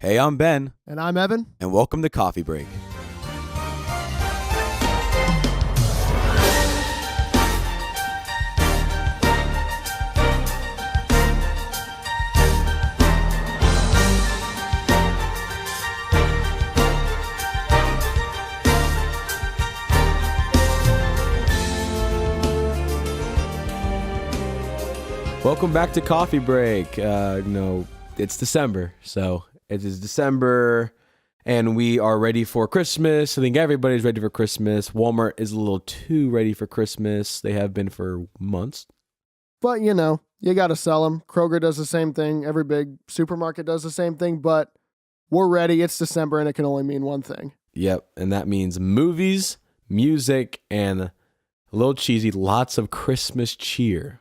Hey, I'm Ben, And I'm Evan. and welcome to Coffee Break. Welcome back to Coffee Break. It's December, so it is December, and we are ready for Christmas. I think everybody's ready for Christmas. Walmart is a little too ready for Christmas. They have been for months. But, you got to sell them. Kroger does the same thing. Every big supermarket does the same thing. But we're ready. It's December, and it can only mean one thing. Yep, and that means movies, music, and a little cheesy, lots of Christmas cheer.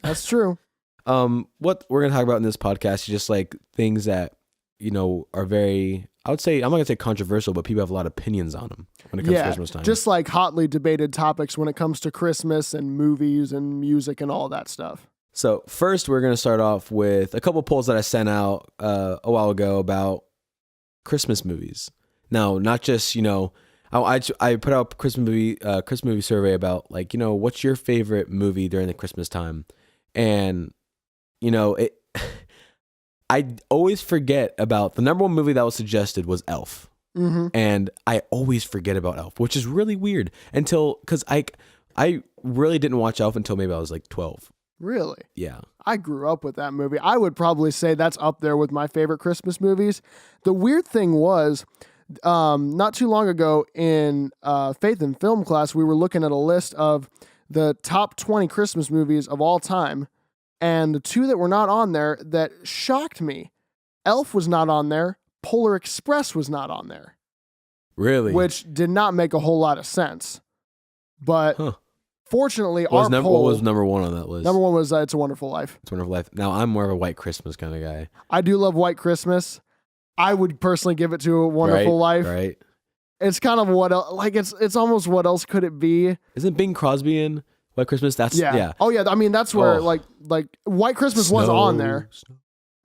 That's true. What we're going to talk about in this podcast is just like things that, are very, I would say, I'm not going to say controversial, but people have a lot of opinions on them when it comes to Christmas time. Just like hotly debated topics when it comes to Christmas and movies and music and all that stuff. So first, we're going to start off with a couple polls that I sent out a while ago about Christmas movies. Now, not just, I put out a Christmas movie survey about like, what's your favorite movie during the Christmas time? And I always forget about the number one movie that was suggested was Elf. Mm-hmm. And I always forget about Elf, which is really weird because I really didn't watch Elf until maybe I was like 12. Really? Yeah. I grew up with that movie. I would probably say that's up there with my favorite Christmas movies. The weird thing was, not too long ago in Faith and Film class, we were looking at a list of the top 20 Christmas movies of all time. And the two that were not on there that shocked me, Elf was not on there, Polar Express was not on there. Really? Which did not make a whole lot of sense. But fortunately, what was number one on that list? Number one was It's a Wonderful Life. It's a Wonderful Life. Now, I'm more of a White Christmas kind of guy. I do love White Christmas. I would personally give it to A Wonderful Life. Right. It's kind of what else, like it's almost what else could it be? Isn't Bing Crosby in White Christmas? Yeah. Oh yeah. I mean, that's where like White Christmas was on there.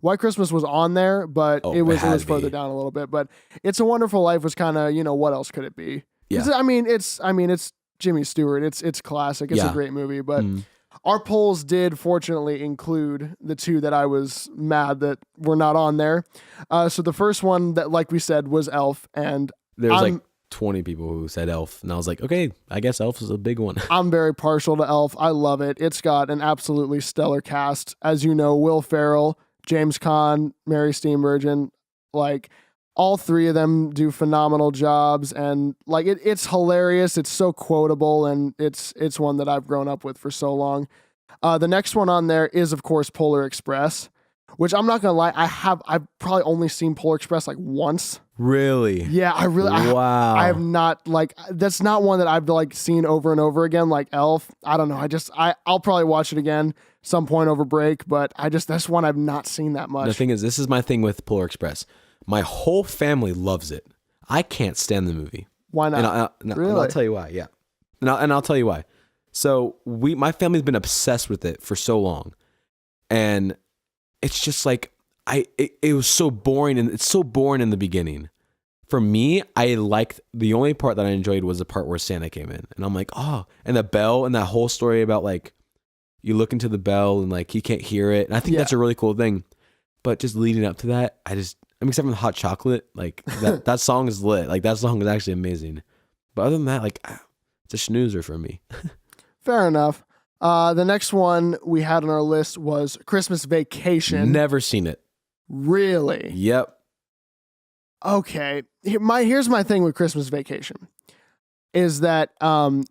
White Christmas was on there, but it was further down a little bit. But It's a Wonderful Life was kind of, what else could it be? Yeah. It's Jimmy Stewart. It's classic. It's a great movie. But our polls did fortunately include the two that I was mad that were not on there. So the first one that, like we said, was Elf, and there was like 20 people who said Elf, and I was like, okay, I guess Elf is a big one. I'm very partial to Elf. I love it. It's got an absolutely stellar cast. As you know, Will Ferrell, James Caan, Mary Steenburgen, like all three of them do phenomenal jobs, and like it's hilarious. It's so quotable, and it's one that I've grown up with for so long. The next one on there is, of course, Polar Express, which I'm not gonna lie, I've probably only seen Polar Express like once. Really? Yeah, Wow. I have not, like, that's not one that I've like seen over and over again like Elf. I don't know. I'll probably watch it again some point over break, but that's one I've not seen that much. The thing is, this is my thing with Polar Express. My whole family loves it. I can't stand the movie. Why not? And really? I'll tell you why. Yeah. And I'll tell you why. So my family's been obsessed with it for so long, and it's just like it was so boring, and it's so boring in the beginning. For me, I liked the only part that I enjoyed was the part where Santa came in, and I'm like, oh, and the bell and that whole story about like you look into the bell and like he can't hear it, and I think that's a really cool thing. But just leading up to that, except for the hot chocolate, like that song is lit. Like that song is actually amazing. But other than that, like it's a snoozer for me. Fair enough. The next one we had on our list was Christmas Vacation. Never seen it. Really? Yep. Okay. Here's my thing with Christmas Vacation is that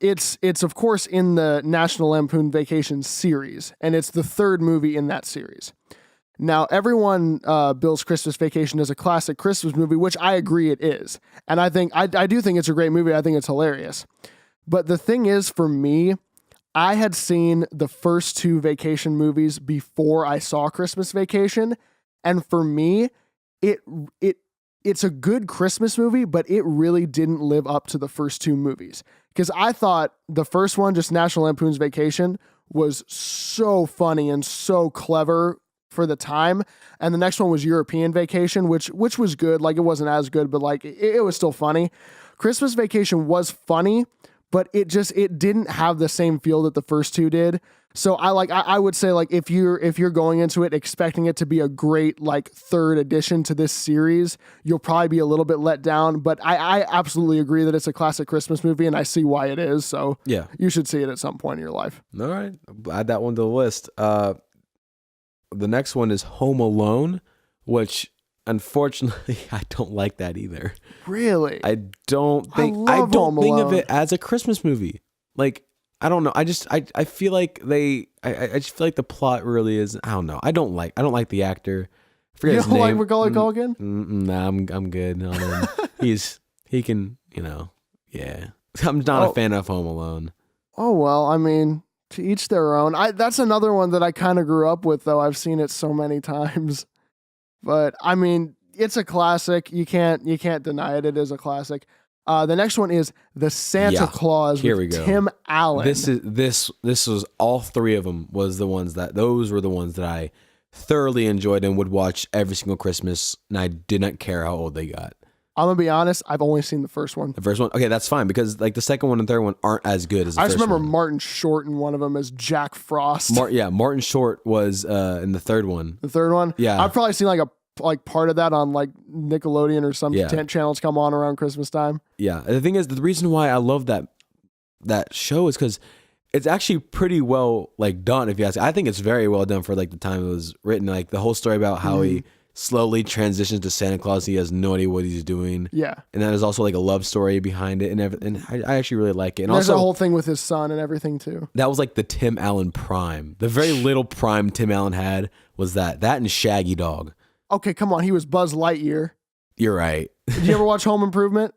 it's of course in the National Lampoon Vacation series, and it's the third movie in that series. Now, everyone bills Christmas Vacation as a classic Christmas movie, which I agree it is. And I do think it's a great movie. I think it's hilarious. But the thing is, for me, I had seen the first two Vacation movies before I saw Christmas Vacation. And for me, it's a good Christmas movie, but it really didn't live up to the first two movies. Because I thought the first one, just National Lampoon's Vacation, was so funny and so clever for the time. And the next one was European Vacation, which was good. Like, it wasn't as good, but like it was still funny. Christmas Vacation was funny, but it didn't have the same feel that the first two did. So I would say, like, if you're going into it expecting it to be a great like third addition to this series, you'll probably be a little bit let down. But I absolutely agree that it's a classic Christmas movie, and I see why it is. So Yeah. you should see it at some point in your life. All right. I'll add that one to the list. The next one is Home Alone, which unfortunately I don't like that either. Really? I don't think love Home think of Alone. it as a Christmas movie. Like, I don't know. I feel like I just feel like the plot really is. I don't know. I don't like the actor. I forget You his don't like name. Macaulay Culkin? Nah, I'm good on him. he can, yeah. I'm not a fan of Home Alone. Oh, well, I mean, to each their own. That's another one that I kind of grew up with, though. I've seen it so many times. But I mean, it's a classic. You can't deny it. It is a classic. The next one is The Santa Yeah, Claus here with we go. Tim Allen. This was all three of them those were the ones that I thoroughly enjoyed and would watch every single Christmas, and I did not care how old they got. I'm gonna be honest. I've only seen the first one. The first one, okay, that's fine because like the second one and third one aren't as good as the I first just remember one. Martin Short in one of them as Jack Frost. Martin Short was in the third one. The third one. Yeah. I've probably seen like part of that on like Nickelodeon or some Yeah. channels come on around Christmas time. Yeah, the thing is, the reason why I love that show is because it's actually pretty well like done. If you ask, I think it's very well done for like the time it was written. Like the whole story about how he slowly transitions to Santa Claus. He has no idea what he's doing. Yeah. And then there's also like a love story behind it, and everything. And I actually really like it. And There's also, a whole thing with his son and everything too. that was like the Tim Allen prime. The very little prime Tim Allen had was that and Shaggy Dog. Okay, come on. He was Buzz Lightyear. You're right. Did you ever watch Home Improvement?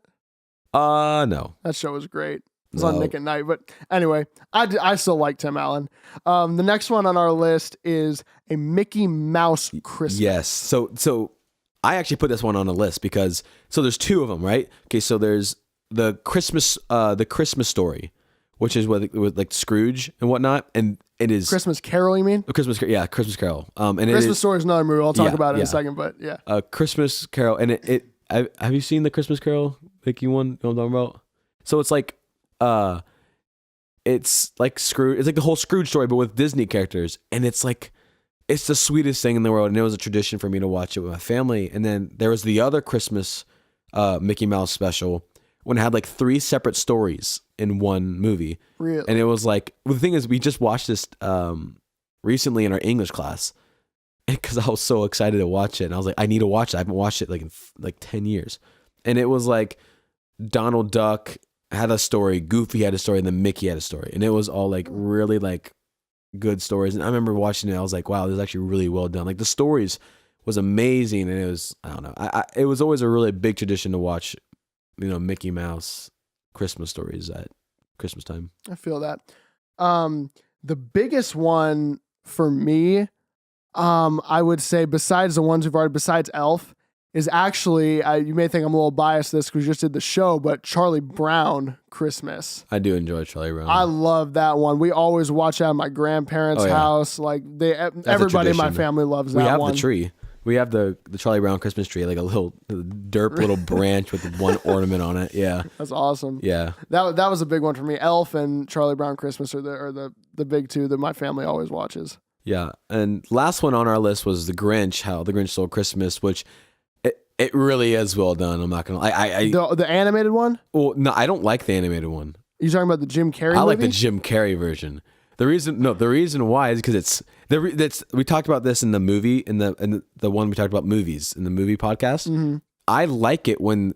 No. That show was great. It was on No. Nick at Night. But anyway, I still like Tim Allen. The next one on our list is a Mickey Mouse Christmas. Yes. So I actually put this one on a list because there's two of them, right? Okay, so there's the Christmas story, which is with like Scrooge and whatnot, and it is Christmas Carol, you mean? Christmas Carol. And Christmas it is Story is another movie. I'll talk Yeah, about it in yeah. a second, but yeah. Christmas Carol, and have you seen the Christmas Carol, Mickey one? You know what I'm talking about? So it's like Scrooge. It's like the whole Scrooge story, but with Disney characters, and it's the sweetest thing in the world. And it was a tradition for me to watch it with my family. And then there was the other Christmas Mickey Mouse special when it had like 3 separate stories in one movie. Really? And it was like, well, the thing is, we just watched this recently in our English class because I was so excited to watch it. And I was like, I need to watch it. I haven't watched it in 10 years. And it was like Donald Duck had a story, Goofy had a story, and then Mickey had a story. And it was all like really like good stories. And I remember watching it. I was like, wow, this is actually really well done. Like the stories was amazing. And it was, I don't know. It was always a really big tradition to watch, Mickey Mouse Christmas stories at Christmas time. I feel that. The biggest one for me, I would say besides Elf, is actually, you may think I'm a little biased to this because we just did the show, but Charlie Brown Christmas. I do enjoy Charlie Brown. I love that one. We always watch that at my grandparents' Oh, yeah. house. Like everybody in my tradition. family loves that we have one. the tree. We have the Charlie Brown Christmas tree, like a little derp little branch with one ornament on it. Yeah. That's awesome. Yeah. That was a big one for me. Elf and Charlie Brown Christmas are the big two that my family always watches. Yeah. And last one on our list was The Grinch, How the Grinch Stole Christmas, which it really is well done. I'm not going to lie. The animated one? Well, no, I don't like the animated one. You talking about the Jim Carrey I like the movie? Jim Carrey version. The reason why is because we talked about this in the movie, in the one we talked about movies in the movie podcast. Mm-hmm. I like it when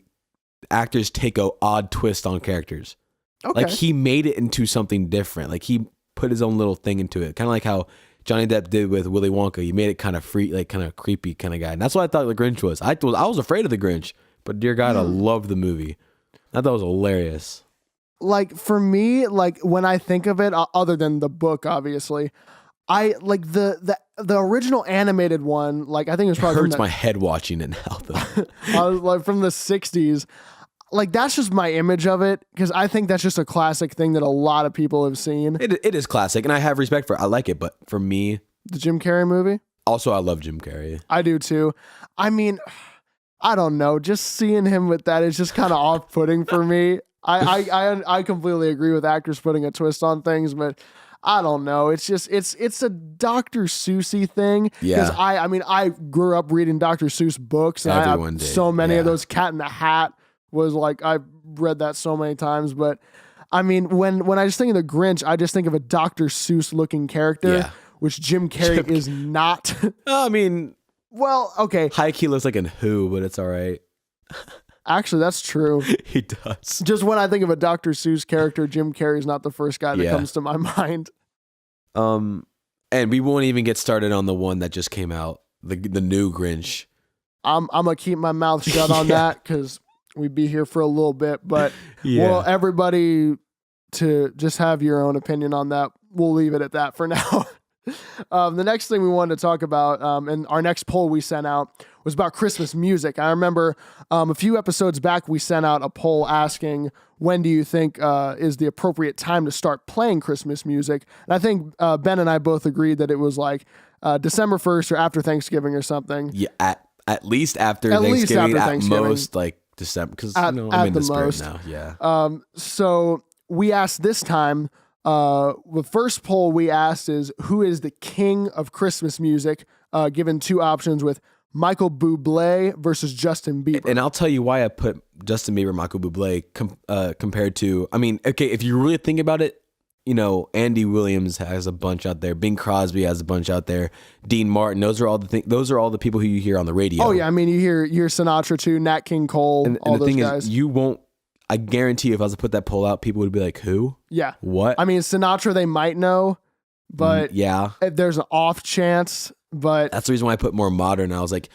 actors take a odd twist on characters. Okay. Like he made it into something different. Like he put his own little thing into it. Kind of like how Johnny Depp did with Willy Wonka. He made it kind of free, like kind of creepy kind of guy. And that's what I thought the Grinch was. I was afraid of the Grinch, but dear God, I loved the movie. I thought it was hilarious. Like for me, like when I think of it, other than the book, obviously, I like the original animated one. Like I think it was It probably hurts my head watching it now, though. like from the 60s. Like that's just my image of it because I think that's just a classic thing that a lot of people have seen. It is classic, and I have respect for it. I like it, but for me, The Jim Carrey movie. Also, I love Jim Carrey. I do too. I mean, I don't know. Just seeing him with that is just kind of off-putting for me. I completely agree with actors putting a twist on things, but I don't know. It's just it's a Dr. Seussy thing. Yeah. I mean I grew up reading Dr. Seuss books. And Everyone I did. so many of Yeah. those. Cat in the Hat was like I've read that so many times. But I mean when I just think of the Grinch, I just think of a Dr. Seuss looking character, Yeah. which Jim Carrey is not. I mean, Well, okay, high key looks like an Who, but it's all right. actually that's true. He does. Just when I think of a Dr. Seuss character, Jim Carrey's not the first guy that Yeah. comes to my mind. And we won't even get started on the one that just came out, the new Grinch. I'm gonna keep my mouth shut on Yeah. that because we'd be here for a little bit. But Yeah. well, everybody to just have your own opinion on that. We'll leave it at that for now. The next thing we wanted to talk about, and our next poll we sent out was about Christmas music. I remember a few episodes back we sent out a poll asking when do you think is the appropriate time to start playing Christmas music, and I think Ben and I both agreed that it was like December 1st or after Thanksgiving or something. Yeah, at least after At least Thanksgiving, after at Thanksgiving. most like December, because At- I'm at in the the spirit most. now. Yeah. So we asked this time, the first poll we asked is who is the king of Christmas music, given two options with Michael Bublé versus Justin Bieber. And I'll tell you why I put Justin Bieber, Michael Bublé compared to. I mean, okay, if you really think about it, you know, Andy Williams has a bunch out there. Bing Crosby has a bunch out there. Dean Martin. Those are all the people who you hear on the radio. Oh yeah, I mean you hear Sinatra too, Nat King Cole, And all the those thing guys. is, you won't. I guarantee if I was to put that poll out, people would be like, "Who? Yeah, What?" I mean Sinatra they might know, but yeah, if there's an off chance. But that's the reason why I put more modern. I was like,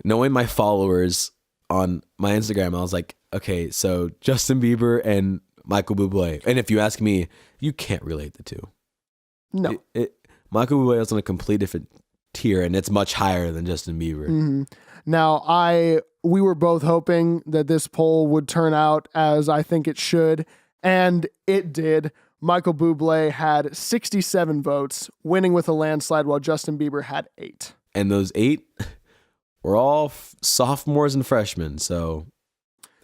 knowing my followers on my Instagram, I was like, okay, so Justin Bieber and Michael Bublé. And if you ask me, you can't relate the two. no. Michael Bublé is on a complete different tier, and it's much higher than Justin Bieber. Mhm. Now, we were both hoping that this poll would turn out as I think it should, and it did. Michael Bublé had 67 votes, winning with a landslide, while Justin Bieber had 8. And those 8 were all sophomores and freshmen. So,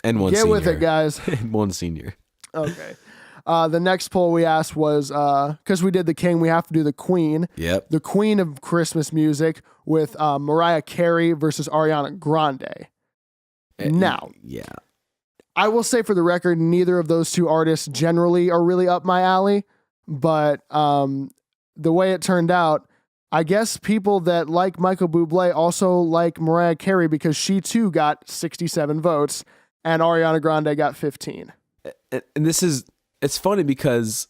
and one Get senior. with it, guys. And one senior. Okay. The next poll we asked was, because we did the king, we have to do the queen. Yep. The queen of Christmas music with Mariah Carey versus Ariana Grande. Now, yeah. I will say for the record, neither of those two artists generally are really up my alley. But the way it turned out, I guess people that like Michael Bublé also like Mariah Carey because she too got 67 votes and Ariana Grande got 15. And it's funny because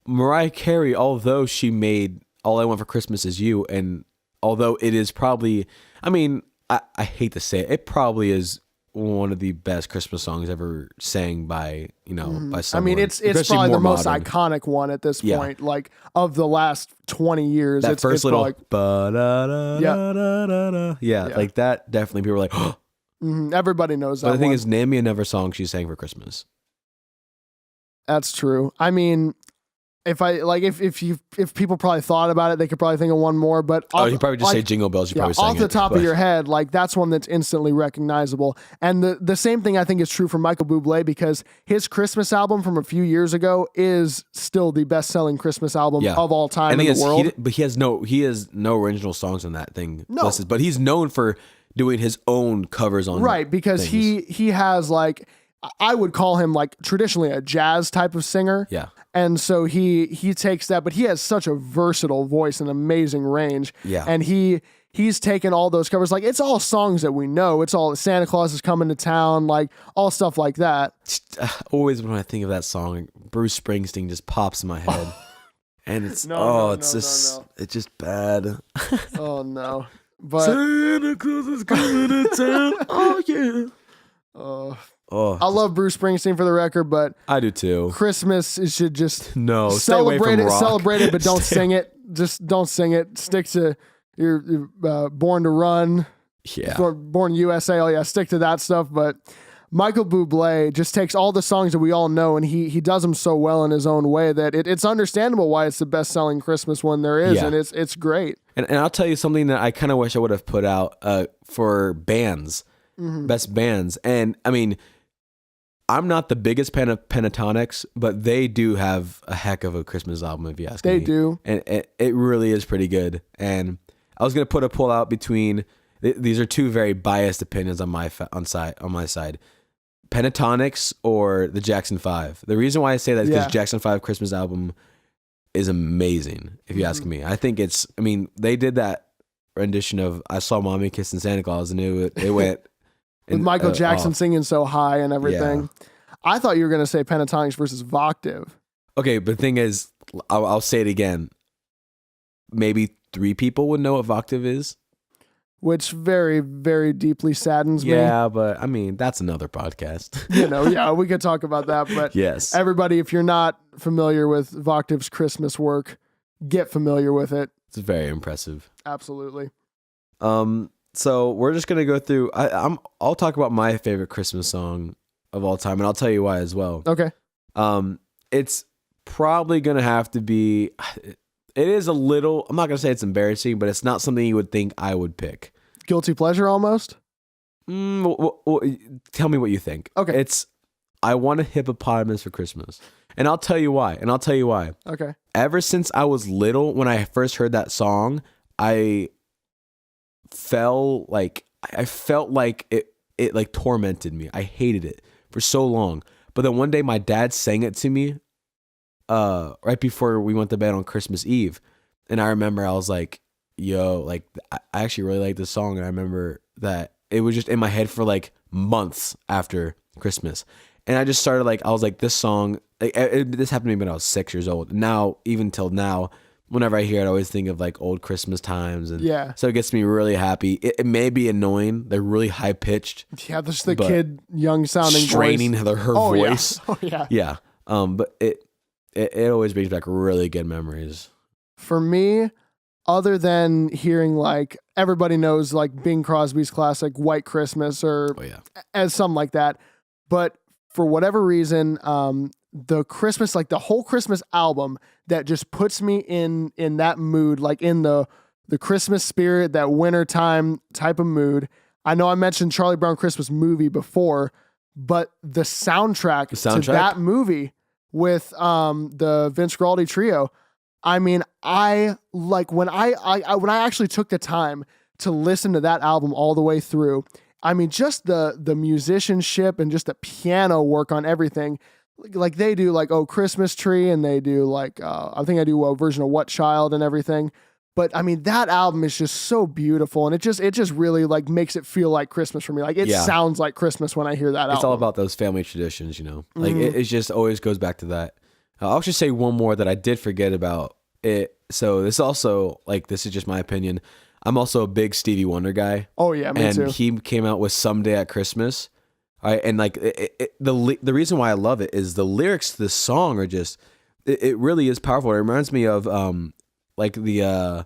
Mariah Carey, although she made All I Want for Christmas Is You, and although it is probably, I mean, I hate to say it, it probably is one of the best Christmas songs ever sang by, by someone. I mean, it's especially probably the more most modern. iconic one at this Yeah. point, like of the last 20 years. That it's first little, probably, yeah, like that, definitely people were like, oh. everybody knows that But the thing one. is, name me another song she sang for Christmas. That's true. I mean, if people probably thought about it, they could probably think of one more. But You probably just say Jingle Bells. You probably sang off the it, top but- of your head, like that's one that's instantly recognizable. And the same thing I think is true for Michael Bublé because his Christmas album from a few years ago is still the best-selling Christmas album Yeah. of all time And in the the thing is, world. but he has no original songs on that thing. No. listed, but he's known for doing his own covers on Right, because things. he has like I would call him like traditionally a jazz type of singer. Yeah. And so he takes that, but he has such a versatile voice and amazing range. Yeah. And he's taken all those covers. Like it's all songs that we know. It's all Santa Claus is coming to town, like all stuff like that. Always when I think of that song, Bruce Springsteen just pops in my head. And it's it's just bad. Oh no. But Santa Claus is coming to town. Oh yeah. I love Bruce Springsteen for the record, but I do too. Christmas it should just No, stay away from rock. celebrate it, but don't sing it. Just don't sing it. Stick to your Born to Run, Yeah. Born USA. Oh yeah, stick to that stuff. But Michael Bublé just takes all the songs that we all know, and he does them so well in his own way that it's understandable why it's the best selling Christmas one there is, and it's great. And I'll tell you something that I kind of wish I would have put out for bands, best bands. And I mean, I'm not the biggest fan of Pentatonix, but they do have a heck of a Christmas album, if you ask me. They do. And it really is pretty good. And I was going to put a poll out between, these are two very biased opinions on my side. Pentatonix or the Jackson 5. The reason why I say that is because Jackson 5 Christmas album is amazing, if you ask me. I think they did that rendition of I Saw Mommy Kissing Santa Claus, and it went... With Michael Jackson singing so high and everything. Yeah. I thought you were going to say Pentatonix versus Voctave. Okay, but the thing is, I'll say it again. Maybe 3 people would know what Voctave is. Which very, very deeply saddens me. Yeah, but I mean, that's another podcast. We could talk about that. But yes, everybody, if you're not familiar with Voctave's Christmas work, get familiar with it. It's very impressive. Absolutely. So we're just gonna go through. I'll talk about my favorite Christmas song of all time, and I'll tell you why as well. Okay. It's probably gonna have to be. It is a little. I'm not gonna say it's embarrassing, but it's not something you would think I would pick. Guilty pleasure, almost. Tell me what you think. Okay. It's I Want a Hippopotamus for Christmas, and I'll tell you why. Okay. Ever since I was little, when I first heard that song, I felt like it like tormented me. I hated it for so long. But then one day my dad sang it to me right before we went to bed on Christmas Eve. And I remember I was like, yo, like I actually really like this song. And I remember that it was just in my head for like months after Christmas. And I just started I was like, this song, this happened to me when I was 6 years old. Now, even till now, whenever I hear it, I always think of like old Christmas times. And so it gets me really happy. It may be annoying. They're really high pitched. Yeah, there's the kid, young sounding straining voice. her voice. Yeah. Oh, yeah. Yeah. But it always brings back really good memories. For me, other than hearing like everybody knows like Bing Crosby's classic White Christmas or as something like that. But for whatever reason, the Christmas, like the whole Christmas album that just puts me in that mood, like in the Christmas spirit, that wintertime type of mood. I know I mentioned Charlie Brown Christmas movie before, but the soundtrack to that movie with the Vince Guaraldi trio, I mean, I like when I actually took the time to listen to that album all the way through. I mean, just the musicianship and just the piano work on everything. Like they do like Christmas Tree, and they do like I think I do a version of What Child and everything. But I mean, that album is just so beautiful, and it just really like makes it feel like Christmas for me. Like it sounds like Christmas when I hear that album. It's all about those family traditions, Like it just always goes back to that. I'll just say one more that I did forget about it. So this also, like, this is just my opinion. I'm also a big Stevie Wonder guy. Oh yeah, me too. And he came out with Someday at Christmas. All right, and like the reason why I love it is the lyrics to this song are just it really is powerful. It reminds me of like the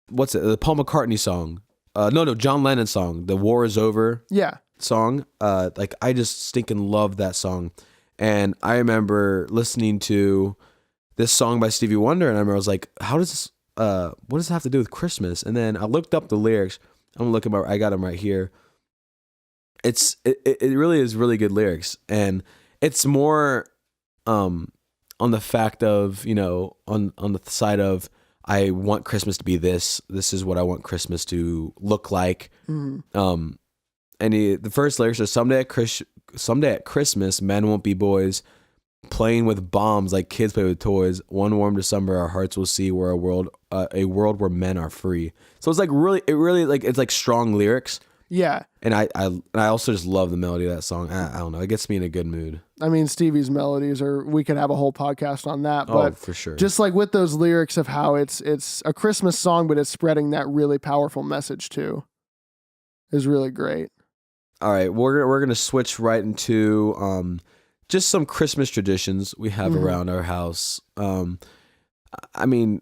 the Paul McCartney song. No, John Lennon song, The War Is Over. Yeah. Song. Like I just stinking love that song. And I remember listening to this song by Stevie Wonder, and I was like, how does this what does it have to do with Christmas? And then I looked up the lyrics. I got them right here. It really is really good lyrics, and it's more on the fact of, on the side of, I want Christmas to be this is what I want Christmas to look like. Mm-hmm. The first lyrics are someday at Christmas, men won't be boys playing with bombs like kids play with toys. One warm December, our hearts will see where a world where men are free. So it's like really like, it's like strong lyrics. Yeah. And I also just love the melody of that song. I don't know. It gets me in a good mood. I mean, Stevie's melodies we could have a whole podcast on that. But for sure. Just like with those lyrics of how it's a Christmas song, but it's spreading that really powerful message too, is really great. All right. We're going to switch right into just some Christmas traditions we have around our house. I mean,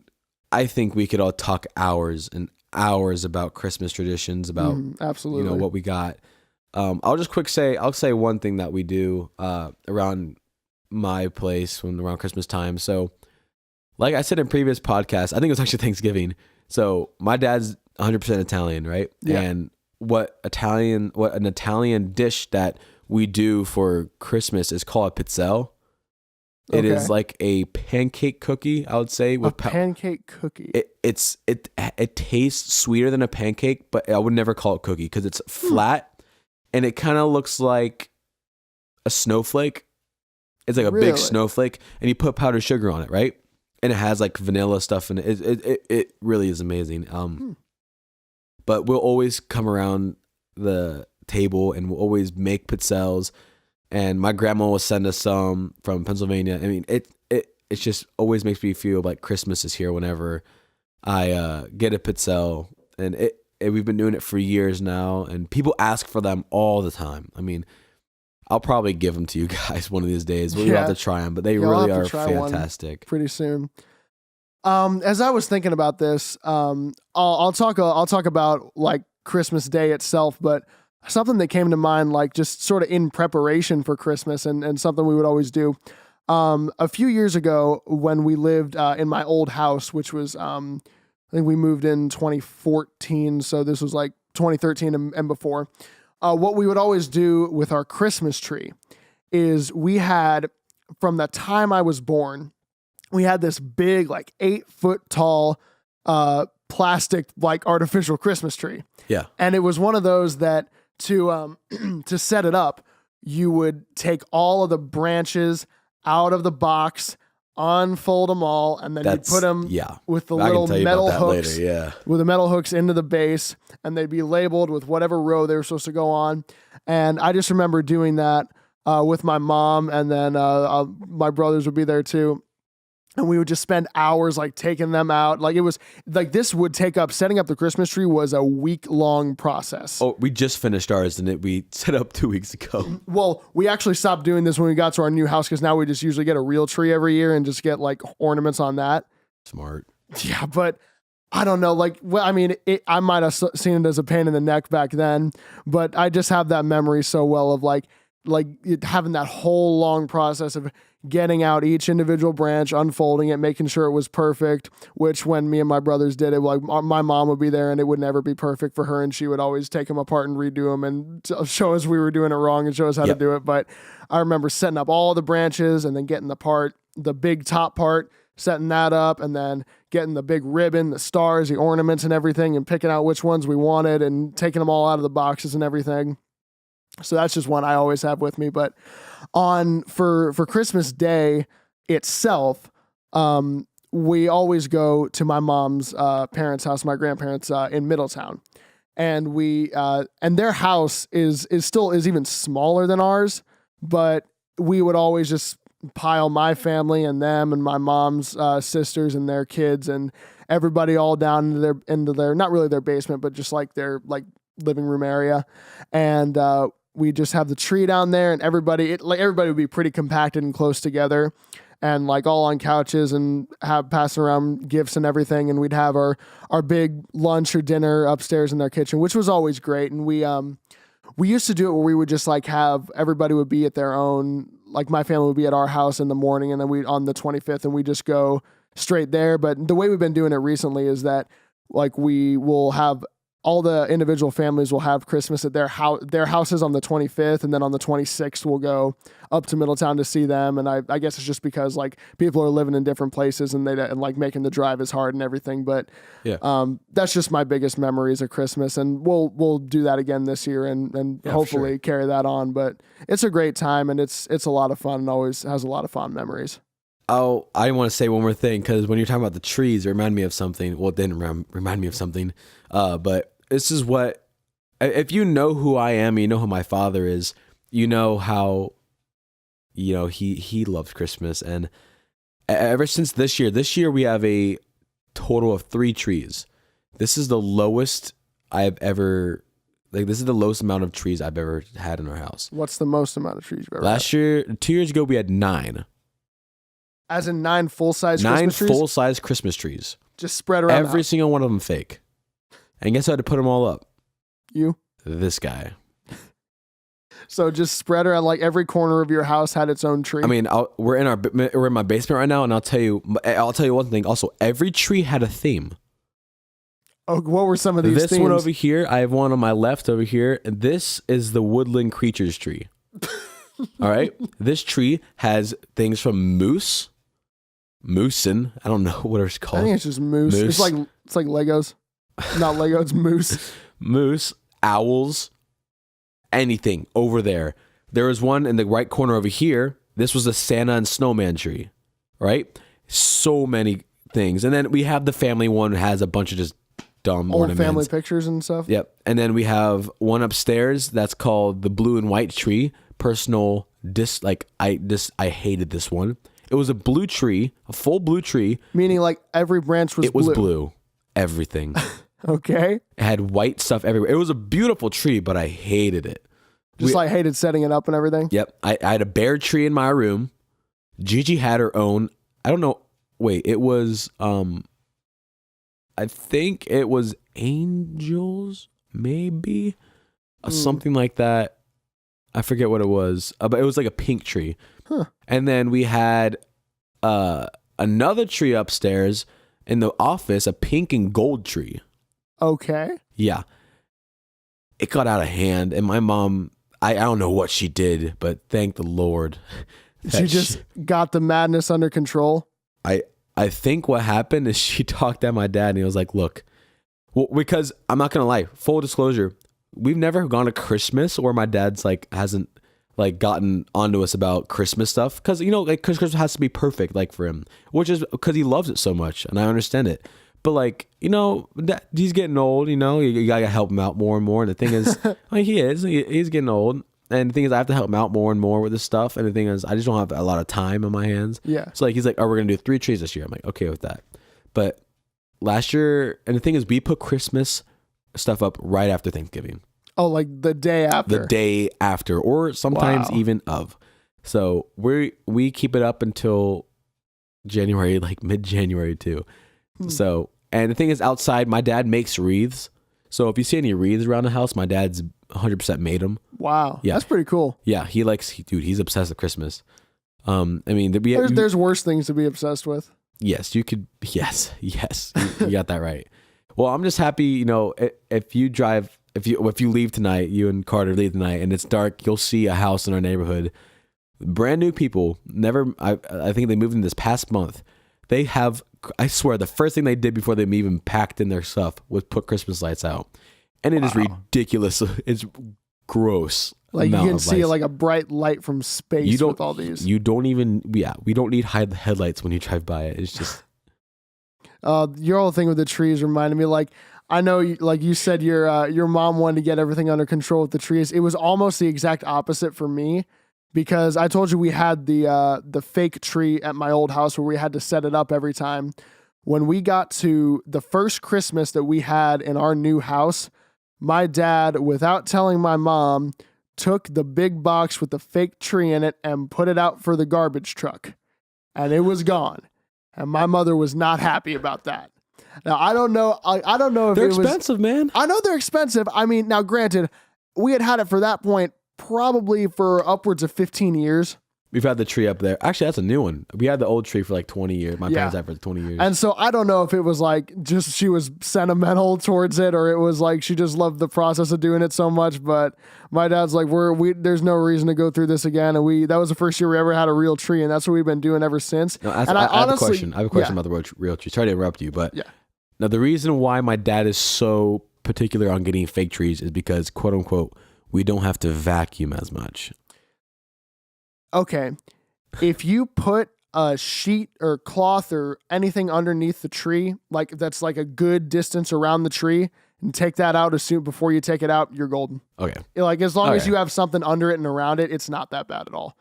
I think we could all talk hours and hours about Christmas traditions, about absolutely what we got. I'll say one thing that we do around my place when around Christmas time. So, like I said in previous podcasts, I think it was actually Thanksgiving. So my dad's 100% Italian, right? Yeah. And what an Italian dish that we do for Christmas is called a pizzelle. It is like a pancake cookie, I would say. With pancake cookie. It tastes sweeter than a pancake, but I would never call it cookie because it's flat and it kind of looks like a snowflake. It's like a big snowflake, and you put powdered sugar on it, right? And it has like vanilla stuff in it. It really is amazing. But we'll always come around the table and we'll always make pizzelles. And my grandma will send us some from Pennsylvania. I mean, it just always makes me feel like Christmas is here whenever I get a pizzelle. And we've been doing it for years now, and people ask for them all the time. I mean, I'll probably give them to you guys one of these days. We'll have to try them, but they really are fantastic. Pretty soon. As I was thinking about this, I'll talk about like Christmas Day itself, but something that came to mind, like just sort of in preparation for Christmas and something we would always do. A few years ago when we lived in my old house, which was, I think we moved in 2014. So this was like 2013 and before. What we would always do with our Christmas tree is we had, from the time I was born, we had this big, like 8-foot tall, plastic, like artificial Christmas tree. Yeah. And it was one of those that to set it up, you would take all of the branches out of the box, unfold them all, and then you put them with the little metal hooks, with the metal hooks into the base, and they'd be labeled with whatever row they were supposed to go on. And I just remember doing that with my mom, and then my brothers would be there too. And we would just spend hours like taking them out. Like it was like this would take up, setting up the Christmas tree was a week-long process. Oh, we just finished ours and we set up 2 weeks ago. Well, we actually stopped doing this when we got to our new house because now we just usually get a real tree every year and just get like ornaments on that. Smart. Yeah, but I don't know. Like, well, I mean, I might have seen it as a pain in the neck back then, but I just have that memory so well of like having that whole long process of getting out each individual branch, unfolding it, making sure it was perfect, which when me and my brothers did it, like my mom would be there and it would never be perfect for her. And she would always take them apart and redo them and show us we were doing it wrong and show us how to do it. But I remember setting up all the branches and then getting the big top part, setting that up, and then getting the big ribbon, the stars, the ornaments and everything, and picking out which ones we wanted and taking them all out of the boxes and everything. So that's just one I always have with me. But for Christmas Day itself, we always go to my mom's parents' house, my grandparents in Middletown, and and their house is even smaller than ours. But we would always just pile my family and them and my mom's sisters and their kids and everybody all down into their not really their basement, but just like their like living room area, and we just have the tree down there, and everybody would be pretty compacted and close together, and like all on couches and passing around gifts and everything. And we'd have our big lunch or dinner upstairs in their kitchen, which was always great. And we used to do it where we would just like have everybody would be at their own, like my family would be at our house in the morning, and then we on the 25th, and we just go straight there. But the way we've been doing it recently is that like we will have all the individual families will have Christmas at their houses on the 25th, and then on the 26th we'll go up to Middletown to see them. And I guess it's just because like people are living in different places and like making the drive is hard and everything. But that's just my biggest memories of Christmas, and we'll do that again this year and hopefully carry that on. But it's a great time, and it's a lot of fun, and always has a lot of fond memories. Oh, I want to say one more thing, because when you're talking about the trees, it reminded me of something. Well, it didn't remind me of something, but this is what, if you know who I am, you know who my father is, you know how, he loves Christmas. And ever since this year we have a total of 3 trees. This is the lowest this is the lowest amount of trees I've ever had in our house. What's the most amount of trees you've ever had? 2 years ago, we had 9. As in 9 full-size Christmas trees? 9 full-size Christmas trees. Just spread around. Every single one of them fake. And guess how I had to put them all up? You? This guy. So just spread around, like every corner of your house had its own tree. I mean, we're in my basement right now, and I'll tell you one thing. Also, every tree had a theme. Oh, what were some of these This themes? one over here, I have one on my left over here, and this is the woodland creatures tree. All right, this tree has things from moosin. I don't know what it's I called. think it's just moose. Moose. It's like Legos. Not Lego, it's moose. Moose, owls, anything over there. There was one in the right corner over here. This was a Santa and snowman tree, right? So many things. And then we have the family one that has a bunch of just dumb Old ornaments. family pictures and stuff. Yep. And then we have one upstairs that's called the blue and white tree. Personal I hated this one. It was a blue tree, a full blue tree. Meaning like every branch was It was blue. Everything. Okay. It had white stuff everywhere. It was a beautiful tree, but I hated it. Just like hated setting it up and everything. Yep. I had a bear tree in my room. Gigi had her own. I don't know. Wait, it was I think it was angels, maybe. Something like that. I forget what it was. But it was like a pink tree. Huh. And then we had another tree upstairs in the office, a pink and gold tree. Okay. Yeah. It got out of hand, and my mom, I don't know what she did, but thank the Lord. She just got the madness under control. I think what happened is she talked at my dad, and he was like, look, well, because I'm not going to lie, full disclosure, we've never gone to Christmas or my dad's like hasn't like gotten onto us about Christmas stuff. Cause you know, like Christmas has to be perfect, like for him, which is because he loves it so much. And I understand it. But like, you know, he's getting old, you know, you gotta help him out more and more. And the thing is, I mean, he's getting old. And the thing is, I have to help him out more and more with this stuff. And the thing is, I just don't have a lot of time on my hands. Yeah. So like, he's like, oh, we're going to do 3 trees this year. I'm like, okay with that. But last year, and the thing is, we put Christmas stuff up right after Thanksgiving. Oh, like the day after. The day after, or sometimes even of. So we keep it up until January, like mid-January too. So, and the thing is, outside, my dad makes wreaths. So if you see any wreaths around the house, my dad's 100% made them. Wow. Yeah. That's pretty cool. Yeah, he's obsessed with Christmas. I mean, There's worse things to be obsessed with. Yes, you could. Yes, you got that right. Well, I'm just happy, you know, if you leave tonight, you and Carter leave tonight, and it's dark, you'll see a house in our neighborhood. Brand new people. I think they moved in this past month. They have, I swear, the first thing they did before they even packed in their stuff was put Christmas lights out. And it is ridiculous. It's gross. Like you can see like a bright light from space with all these. We don't need headlights when you drive by it. It's just. Your whole thing with the trees reminded me, like, I know, like you said, your mom wanted to get everything under control with the trees. It was almost the exact opposite for me, because I told you we had the fake tree at my old house where we had to set it up every time. When we got to the first Christmas that we had in our new house, my dad, without telling my mom, took the big box with the fake tree in it and put it out for the garbage truck, and it was gone. And my mother was not happy about that. Now, I don't know if they're it was expensive, man. I know they're expensive. I mean, now granted, we had it for that point probably for upwards of 15 years. We've had the tree up there. Actually, that's a new one. We had the old tree for like 20 years. My parents had it for 20 years. And so I don't know if it was like just she was sentimental towards it, or it was like she just loved the process of doing it so much. But my dad's like, there's no reason to go through this again. And that was the first year we ever had a real tree, and that's what we've been doing ever since. No, I have a question. I have a question about the real tree. Sorry to interrupt you, but now the reason why my dad is so particular on getting fake trees is because, quote unquote, we don't have to vacuum as much. Okay, if you put a sheet or cloth or anything underneath the tree, like that's like a good distance around the tree, and take that out before you take it out, you're golden. Okay. Like as long as you have something under it and around it, it's not that bad at all.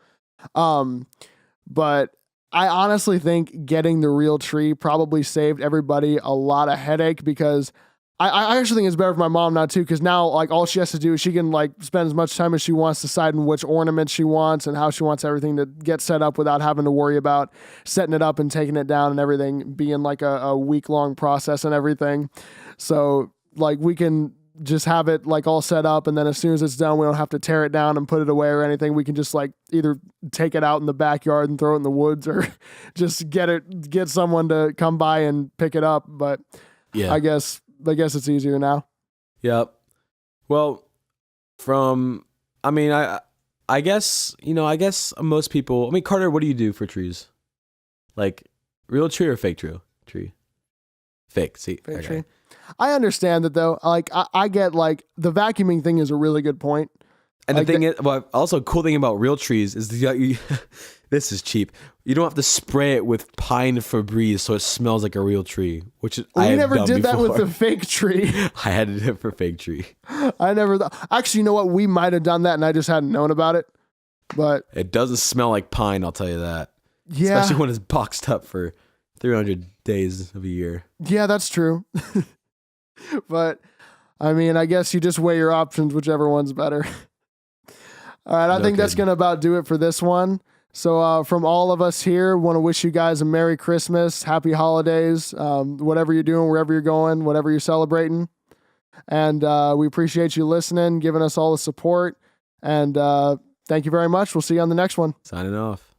But I honestly think getting the real tree probably saved everybody a lot of headache, because I actually think it's better for my mom now too, because now like all she has to do is she can like spend as much time as she wants deciding which ornaments she wants and how she wants everything to get set up without having to worry about setting it up and taking it down and everything being like a week-long process and everything. So like we can just have it like all set up, and then as soon as it's done, we don't have to tear it down and put it away or anything. We can just like either take it out in the backyard and throw it in the woods, or just get someone to come by and pick it up. But Yeah. I guess it's easier now. Yep. Well, I guess most people, Carter, what do you do for trees? Like real tree or fake tree? Fake. See, Fake okay. tree. I understand that though. Like I get like the vacuuming thing is a really good point. And Like the thing is, also cool thing about real trees is this is cheap. You don't have to spray it with pine Febreze so it smells like a real tree, which is We never did that with the fake tree. I had to do it for fake tree. I never actually, you know what? We might have done that and I just hadn't known about it. But It doesn't smell like pine, I'll tell you that. yeah, Especially when it's boxed up for 300 days of a year. yeah, that's true. But I guess you just weigh your options, whichever one's better. All right, I No think that's kidding. going to about do it for this one. So from all of us here, want to wish you guys a Merry Christmas, Happy Holidays, whatever you're doing, wherever you're going, whatever you're celebrating. And we appreciate you listening, giving us all the support. And thank you very much. We'll see you on the next one. Signing off.